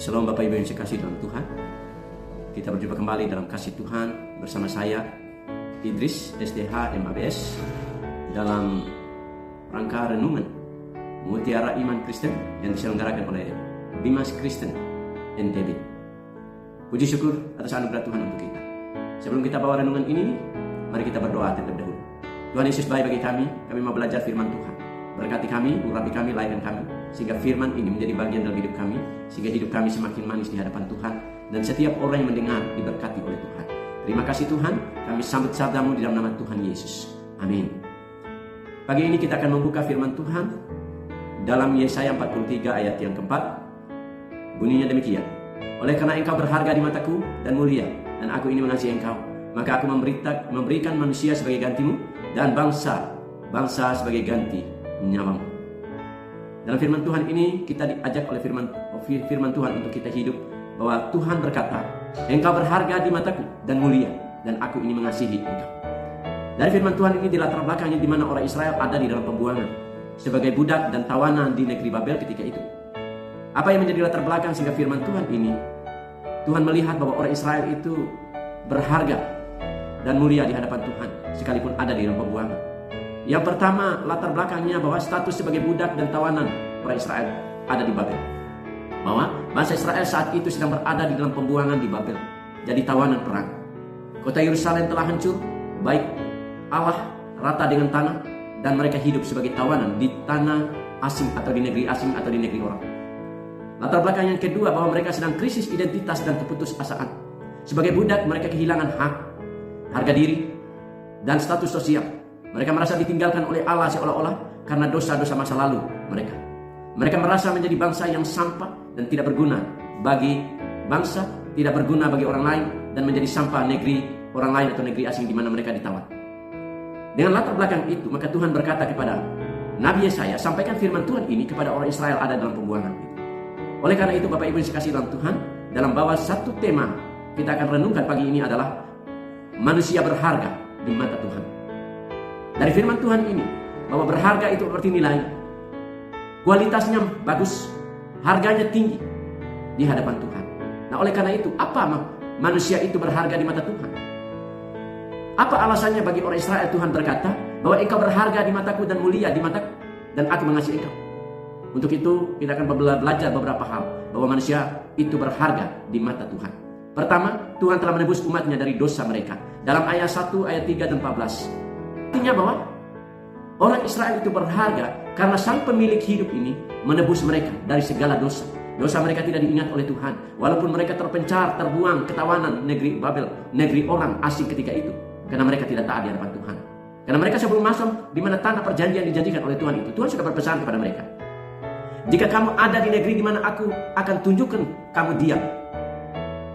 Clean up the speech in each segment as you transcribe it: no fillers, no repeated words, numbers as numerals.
Shalom Bapak Ibu yang saya kasih dalam Tuhan. Kita berjumpa kembali dalam kasih Tuhan bersama saya Idris SDH MABS dalam rangka renungan Mutiara Iman Kristen yang diselenggarakan oleh Bimas Kristen NTB. Puji syukur atas anugerah Tuhan untuk kita. Sebelum kita bawa renungan ini, mari kita berdoa terlebih dahulu. Tuhan Yesus baik bagi kami mau belajar firman Tuhan. Berkati kami, urapi kami, lahirkan kami, sehingga firman ini menjadi bagian dalam hidup kami, sehingga hidup kami semakin manis di hadapan Tuhan, dan setiap orang yang mendengar diberkati oleh Tuhan. Terima kasih Tuhan, kami sambut sabdamu di dalam nama Tuhan Yesus. Amin. Pagi ini kita akan membuka firman Tuhan dalam Yesaya 43 ayat yang keempat. Bunyinya demikian: oleh karena engkau berharga di mataku dan mulia, dan aku ini mengasihi engkau, maka aku memberikan manusia sebagai gantimu, dan bangsa sebagai ganti nyawamu. Dalam firman Tuhan ini kita diajak oleh firman Tuhan untuk kita hidup, bahwa Tuhan berkata, engkau berharga di mataku dan mulia, dan aku ini mengasihi engkau. Dari firman Tuhan ini dilatar belakangnya di mana orang Israel ada di dalam pembuangan sebagai budak dan tawanan di negeri Babel ketika itu. Apa yang menjadi latar belakang sehingga firman Tuhan ini, Tuhan melihat bahwa orang Israel itu berharga dan mulia di hadapan Tuhan sekalipun ada di dalam pembuangan. Yang pertama, latar belakangnya bahwa status sebagai budak dan tawanan orang Israel ada di Babel. Bahwa bangsa Israel saat itu sedang berada di dalam pembuangan di Babel, jadi tawanan perang. Kota Yerusalem telah hancur, baik Allah rata dengan tanah, dan mereka hidup sebagai tawanan di tanah asing atau di negeri asing atau di negeri orang. Latar belakang yang kedua, bahwa mereka sedang krisis identitas dan keputusasaan. Sebagai budak mereka kehilangan hak, harga diri, dan status sosial. Mereka merasa ditinggalkan oleh Allah seolah-olah karena dosa-dosa masa lalu mereka. Mereka merasa menjadi bangsa yang sampah dan tidak berguna bagi bangsa, tidak berguna bagi orang lain, dan menjadi sampah negeri orang lain atau negeri asing di mana mereka ditawan. Dengan latar belakang itu, maka Tuhan berkata kepada Nabi Yesaya, sampaikan firman Tuhan ini kepada orang Israel ada dalam pembuangan itu. Oleh karena itu, Bapak Ibu yang dikasihi dalam Tuhan, dalam bawah satu tema kita akan renungkan pagi ini adalah manusia berharga di mata Tuhan. Dari firman Tuhan ini, bahwa berharga itu berarti nilai, kualitasnya bagus, harganya tinggi di hadapan Tuhan. Nah, oleh karena itu, apa manusia itu berharga di mata Tuhan? Apa alasannya bagi orang Israel Tuhan berkata bahwa engkau berharga di mataku dan mulia di mataku, dan aku mengasihi engkau? Untuk itu kita akan belajar beberapa hal bahwa manusia itu berharga di mata Tuhan. Pertama, Tuhan telah menebus umatnya dari dosa mereka. Dalam ayat 1, ayat 3 dan 14. Artinya bahwa orang Israel itu berharga karena sang pemilik hidup ini menebus mereka dari segala dosa. Dosa mereka tidak diingat oleh Tuhan. Walaupun mereka terpencar, terbuang ke tawanan negeri Babel, negeri orang asing ketika itu. Karena mereka tidak taat di hadapan Tuhan. Karena mereka sebelum masuk di mana tanah perjanjian dijanjikan oleh Tuhan itu, Tuhan sudah berpesan kepada mereka, jika kamu ada di negeri di mana aku akan tunjukkan kamu diam,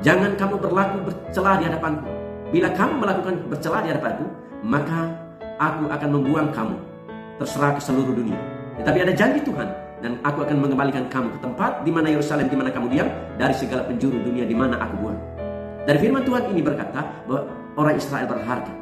jangan kamu berlaku bercela di hadapanku. Bila kamu melakukan bercela di hadapanku, maka aku akan membuang kamu terserah ke seluruh dunia. Tetapi ada janji Tuhan, dan aku akan mengembalikan kamu ke tempat di mana Yerusalem, di mana kamu diam, dari segala penjuru dunia di mana aku buang. Dari firman Tuhan ini berkata bahwa orang Israel berharga.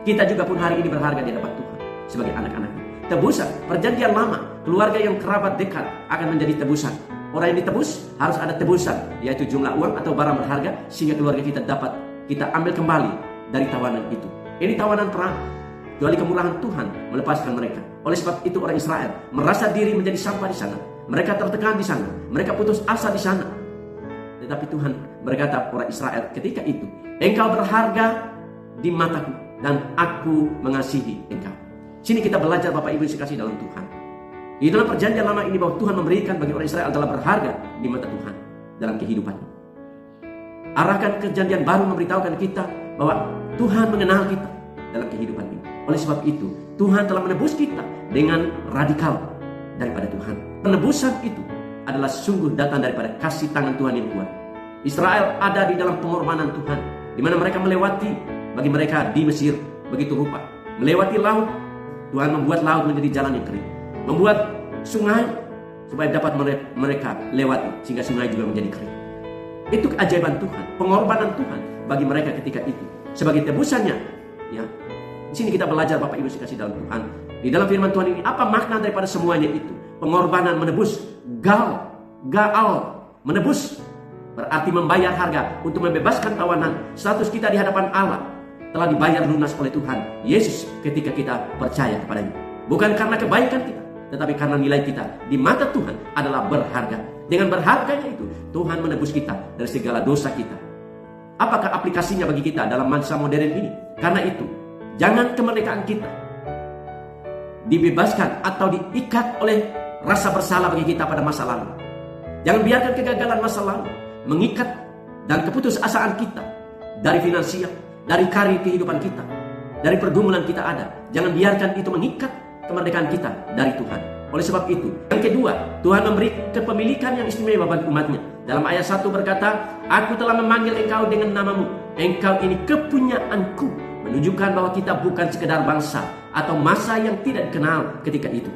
Kita juga pun hari ini berharga di hadapan Tuhan sebagai anak-anaknya. Tebusan, perjanjian lama, keluarga yang kerabat dekat akan menjadi tebusan. Orang yang ditebus harus ada tebusan, yaitu jumlah uang atau barang berharga, sehingga keluarga kita dapat kita ambil kembali dari tawanan itu. Ini tawanan perang. Kecuali kemurahan Tuhan melepaskan mereka. Oleh sebab itu orang Israel merasa diri menjadi sampah di sana. Mereka tertekan di sana. Mereka putus asa di sana. Tetapi Tuhan berkata orang Israel ketika itu, engkau berharga di mataku dan aku mengasihi engkau. Sini kita belajar Bapak Ibu yang dikasihi dalam Tuhan. Di dalam perjanjian lama ini bahwa Tuhan memberikan bagi orang Israel adalah berharga di mata Tuhan dalam kehidupannya. Arahkan perjanjian baru memberitahukan kita bahwa Tuhan mengenal kita dalam kehidupan ini. Oleh sebab itu, Tuhan telah menebus kita dengan radikal daripada Tuhan. Penebusan itu adalah sungguh datang daripada kasih tangan Tuhan yang kuat. Israel ada di dalam pengorbanan Tuhan, di mana mereka melewati, bagi mereka di Mesir begitu rupa, melewati laut. Tuhan membuat laut menjadi jalan yang kering, membuat sungai supaya dapat mereka lewati, sehingga sungai juga menjadi kering. Itu keajaiban Tuhan, pengorbanan Tuhan bagi mereka ketika itu. Sebagai tebusannya, ya. Di sini kita belajar Bapak Ibu dikasihi dalam Tuhan. Di dalam firman Tuhan ini apa makna daripada semuanya itu? Pengorbanan menebus, gaal, menebus berarti membayar harga untuk membebaskan tawanan. Status kita di hadapan Allah telah dibayar lunas oleh Tuhan Yesus ketika kita percaya kepadanya. Bukan karena kebaikan kita, tetapi karena nilai kita di mata Tuhan adalah berharga. Dengan berharganya itu, Tuhan menebus kita dari segala dosa kita. Apakah aplikasinya bagi kita dalam masa modern ini? Karena itu, jangan kemerdekaan kita dibebaskan atau diikat oleh rasa bersalah bagi kita pada masa lalu. Jangan biarkan kegagalan masa lalu mengikat dan keputusasaan kita dari finansial, dari karir kehidupan kita, dari pergumulan kita ada. Jangan biarkan itu mengikat kemerdekaan kita dari Tuhan. Oleh sebab itu, yang kedua, Tuhan memberi kepemilikan yang istimewa bagi umatnya. Dalam ayat 1 berkata, "Aku telah memanggil engkau dengan namamu. Engkau ini kepunyaanku." Menunjukkan bahwa kita bukan sekedar bangsa atau masa yang tidak dikenal ketika itu,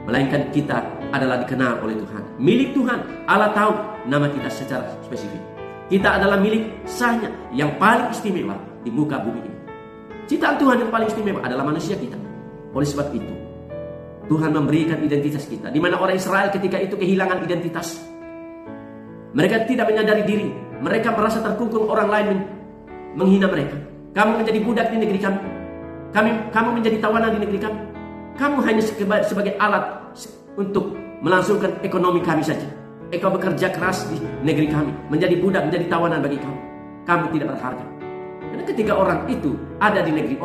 melainkan kita adalah dikenal oleh Tuhan. Milik Tuhan. Allah tahu nama kita secara spesifik. Kita adalah milik sahnya yang paling istimewa di muka bumi ini. Ciptaan Tuhan yang paling istimewa adalah manusia kita. Oleh sebab itu, Tuhan memberikan identitas kita. Di mana orang Israel ketika itu kehilangan identitas. Mereka tidak menyadari diri. Mereka merasa terkungkung orang lain menghina mereka. Kamu menjadi budak di negeri kami. Kamu menjadi tawanan di negeri kami. Kamu hanya sebagai alat untuk melangsungkan ekonomi kami saja. Engkau bekerja keras di negeri kami, menjadi budak, menjadi tawanan bagi kami. Kamu tidak berharga. Karena ketika orang itu ada di negeri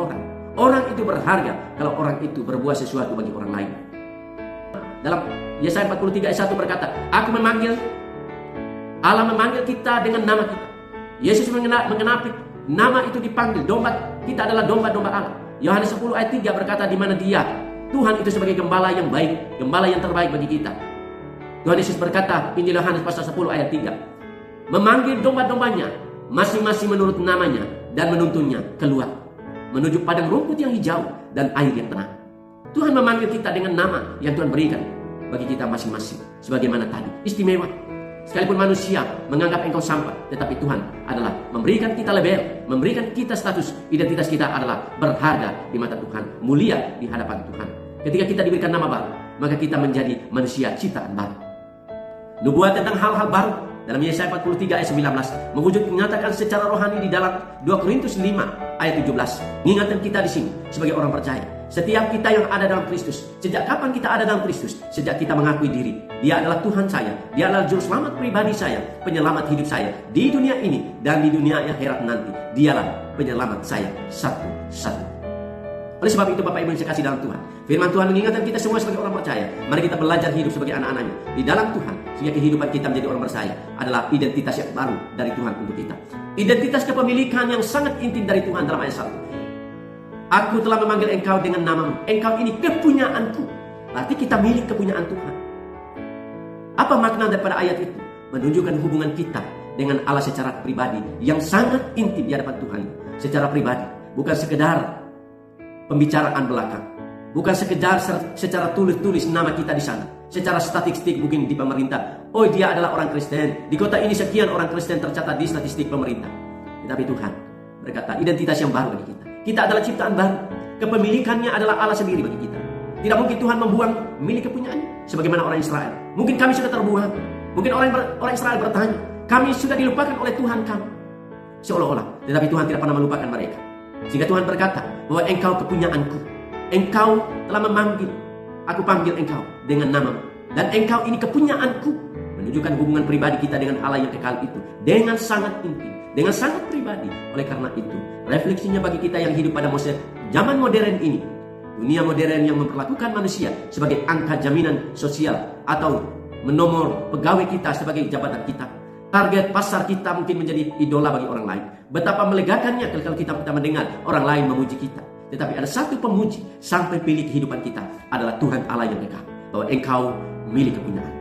orang itu berharga kalau orang itu berbuat sesuatu bagi orang lain. Dalam Yesaya 43 ayat 1 berkata, Allah memanggil kita dengan nama kita. Yesus mengenapi nama itu dipanggil. Domba kita adalah domba-domba Allah. Yohanes 10 ayat 3 berkata, di mana Dia, Tuhan itu sebagai gembala yang baik, gembala yang terbaik bagi kita. Tuhan Yesus berkata, Injil Yohanes pasal 10 ayat 3, memanggil domba-dombanya masing-masing menurut namanya dan menuntunnya keluar menuju padang rumput yang hijau dan air yang tenang. Tuhan memanggil kita dengan nama yang Tuhan berikan bagi kita masing-masing. Sebagaimana tadi, istimewa. Sekalipun manusia menganggap engkau sampah, tetapi Tuhan adalah memberikan kita label, memberikan kita status. Identitas kita adalah berharga di mata Tuhan, mulia di hadapan Tuhan. Ketika kita diberikan nama baru, maka kita menjadi manusia ciptaan baru. Nubuat tentang hal-hal baru dalam Yesaya 43 ayat 19 mewujud menyatakan secara rohani di dalam 2 Korintus 5 ayat 17. Mengingatkan kita di sini sebagai orang percaya. Setiap kita yang ada dalam Kristus. Sejak kapan kita ada dalam Kristus? Sejak kita mengakui diri, Dia adalah Tuhan saya, Dia adalah juru selamat pribadi saya, penyelamat hidup saya di dunia ini dan di dunia akhirat nanti. Dialah penyelamat saya satu-satu. Oleh sebab itu Bapak Ibu yang saya kasih dalam Tuhan, firman Tuhan mengingatkan kita semua sebagai orang percaya. Mari kita belajar hidup sebagai anak-anaknya di dalam Tuhan, sehingga kehidupan kita menjadi orang percaya adalah identitas yang baru dari Tuhan untuk kita. Identitas kepemilikan yang sangat intim dari Tuhan dalam ayat 1. Aku telah memanggil engkau dengan namamu. Engkau ini kepunyaanku. Berarti kita milik kepunyaan Tuhan. Apa makna daripada ayat itu? Menunjukkan hubungan kita dengan Allah secara pribadi yang sangat intim di hadapan Tuhan. Secara pribadi, bukan sekedar pembicaraan belakang, bukan sekedar secara tulis nama kita di sana, secara statistik mungkin di pemerintah. Oh, dia adalah orang Kristen. Di kota ini sekian orang Kristen tercatat di statistik pemerintah. Tetapi Tuhan berkata identitas yang baru bagi kita. Kita adalah ciptaan baru. Kepemilikannya adalah Allah sendiri bagi kita. Tidak mungkin Tuhan membuang milik kepunyaannya sebagaimana orang Israel. Mungkin kami sudah terbuang. Mungkin orang Israel bertanya, kami sudah dilupakan oleh Tuhan kami. Seolah-olah. Tetapi Tuhan tidak pernah melupakan mereka. Sehingga Tuhan berkata bahwa engkau kepunyaanku. Engkau telah memanggil. Aku panggil engkau dengan namamu. Dan engkau ini kepunyaanku. Menunjukkan hubungan pribadi kita dengan Allah yang kekal itu. Dengan sangat intim. Dengan sangat pribadi. Oleh karena itu, refleksinya bagi kita yang hidup pada zaman modern ini. Dunia modern yang memperlakukan manusia sebagai angka jaminan sosial. Atau menomor pegawai kita sebagai jabatan kita. Target pasar kita mungkin menjadi idola bagi orang lain. Betapa melegakannya kalau kita mendengar orang lain memuji kita. Tetapi ada satu pemuji sampai pilih kehidupan kita adalah Tuhan Allah yang kekal. Bahwa engkau milik kepunyaan.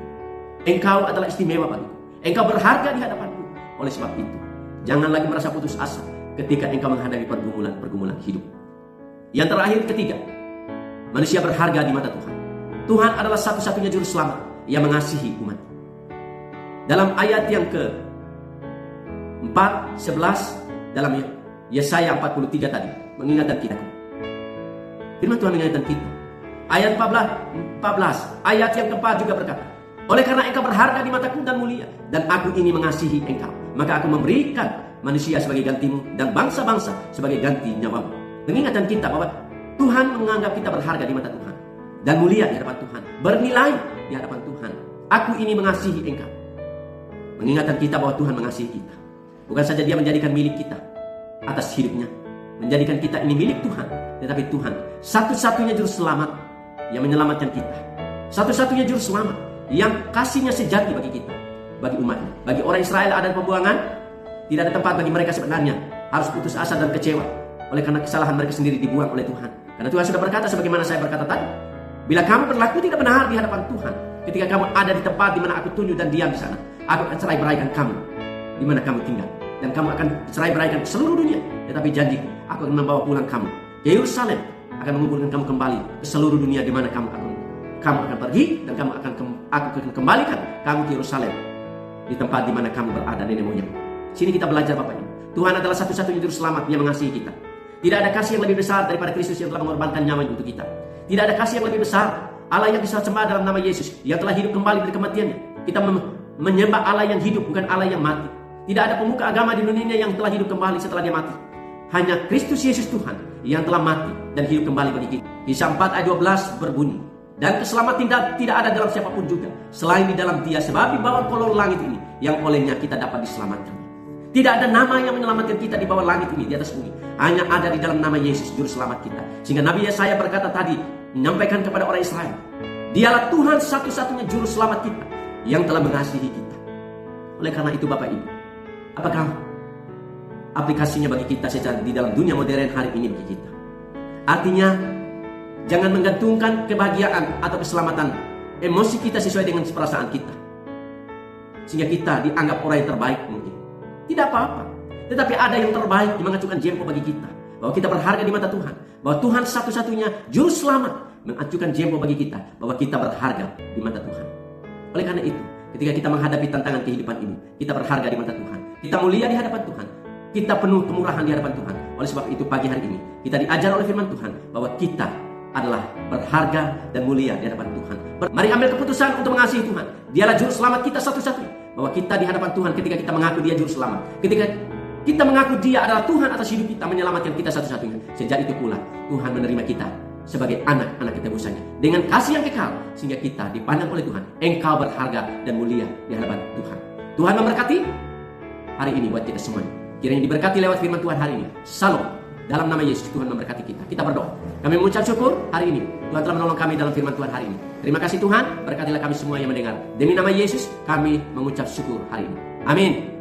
Engkau adalah istimewa bagiku. Engkau berharga di hadapanku. Oleh sebab itu, jangan lagi merasa putus asa ketika engkau menghadapi pergumulan hidup. Yang terakhir, ketiga, manusia berharga di mata Tuhan. Tuhan adalah satu-satunya juru selamat yang mengasihi umat. Dalam ayat yang ke-4-11 dalam Yesaya 43 tadi mengingatkan kita. Firman Tuhan mengingatkan kita. Ayat 14 ayat yang ke-4 juga berkata, Oleh karena engkau berharga di mataku dan mulia, dan aku ini mengasihi engkau, maka aku memberikan manusia sebagai gantimu dan bangsa-bangsa sebagai ganti nyawamu. Mengingatkan kita bahwa Tuhan menganggap kita berharga di mata Tuhan dan mulia di hadapan Tuhan, bernilai di hadapan Tuhan. Aku ini mengasihi engkau. Mengingatkan kita bahwa Tuhan mengasihi kita. Bukan saja Dia menjadikan milik kita atas hidupnya, menjadikan kita ini milik Tuhan, tetapi Tuhan satu-satunya juru selamat yang menyelamatkan kita, satu-satunya juru selamat yang kasihnya sejati bagi kita, bagi umatnya. Bagi orang Israel ada pembuangan, tidak ada tempat bagi mereka sebenarnya, harus putus asa dan kecewa oleh karena kesalahan mereka sendiri dibuang oleh Tuhan. Karena Tuhan sudah berkata sebagaimana saya berkata tadi, bila kamu berlaku tidak benar di hadapan Tuhan, ketika kamu ada di tempat di mana aku tunjuk dan diam di sana, aku akan cerai beraikan kamu di mana kamu tinggal, dan kamu akan cerai beraikan ke seluruh dunia. Tetapi janji, aku akan membawa pulang kamu ke Yerusalem, akan mengumpulkan kamu kembali ke seluruh dunia di mana kamu akan pergi, dan aku akan kembalikan kamu ke Yerusalem, di tempat di mana kamu berada nenek moyang. Sini kita belajar Bapak Ibu, Tuhan adalah satu-satunya juru selamat yang mengasihi kita. Tidak ada kasih yang lebih besar daripada Kristus yang telah mengorbankan nyawanya untuk kita. Tidak ada kasih yang lebih besar, Allah yang bisa sembah dalam nama Yesus, yang telah hidup kembali dari kematiannya. Kita menyembah Allah yang hidup, bukan Allah yang mati. Tidak ada pemuka agama di dunia yang telah hidup kembali setelah dia mati. Hanya Kristus Yesus Tuhan yang telah mati dan hidup kembali bagi kita. Kisah 4 ayat 12 berbunyi, dan keselamatan tidak ada dalam siapapun juga selain di dalam Dia, sebab di bawah kolong langit ini yang olehnya kita dapat diselamatkan. Tidak ada nama yang menyelamatkan kita di bawah langit ini, di atas bumi. Hanya ada di dalam nama Yesus, juru selamat kita. Sehingga Nabi Yesaya berkata tadi, menyampaikan kepada orang Israel, Dialah Tuhan satu-satunya juru selamat kita yang telah mengasihi kita. Oleh karena itu Bapak Ibu, apakah aplikasinya bagi kita secara di dalam dunia modern hari ini bagi kita? Artinya, jangan menggantungkan kebahagiaan atau keselamatan emosi kita sesuai dengan perasaan kita, sehingga kita dianggap orang yang terbaik mungkin. Tidak apa-apa. Tetapi ada yang terbaik yang mengacukan jempol bagi kita, bahwa kita berharga di mata Tuhan, bahwa Tuhan satu-satunya juru selamat mengacukan jempol bagi kita, bahwa kita berharga di mata Tuhan. Oleh karena itu, ketika kita menghadapi tantangan kehidupan ini, kita berharga di mata Tuhan, kita mulia di hadapan Tuhan, kita penuh kemurahan di hadapan Tuhan. Oleh sebab itu pagi hari ini kita diajar oleh firman Tuhan bahwa kita adalah berharga dan mulia di hadapan Tuhan. Mari ambil keputusan untuk mengasihi Tuhan. Dialah juru selamat kita satu-satunya. Bahwa kita di hadapan Tuhan ketika kita mengaku Dia juru selamat, ketika kita mengaku Dia adalah Tuhan atas hidup kita, menyelamatkan kita satu-satunya, sejak itu pula Tuhan menerima kita sebagai anak-anak ketebusanya dengan kasih yang kekal, sehingga kita dipandang oleh Tuhan, engkau berharga dan mulia di hadapan Tuhan. Tuhan memberkati hari ini buat kita semuanya. Kiranya diberkati lewat firman Tuhan hari ini. Salam. Dalam nama Yesus Tuhan memberkati kita. Kita berdoa. Kami mengucap syukur hari ini Tuhan telah menolong kami dalam firman Tuhan hari ini. Terima kasih Tuhan. Berkatilah kami semua yang mendengar. Demi nama Yesus kami mengucap syukur hari ini. Amin.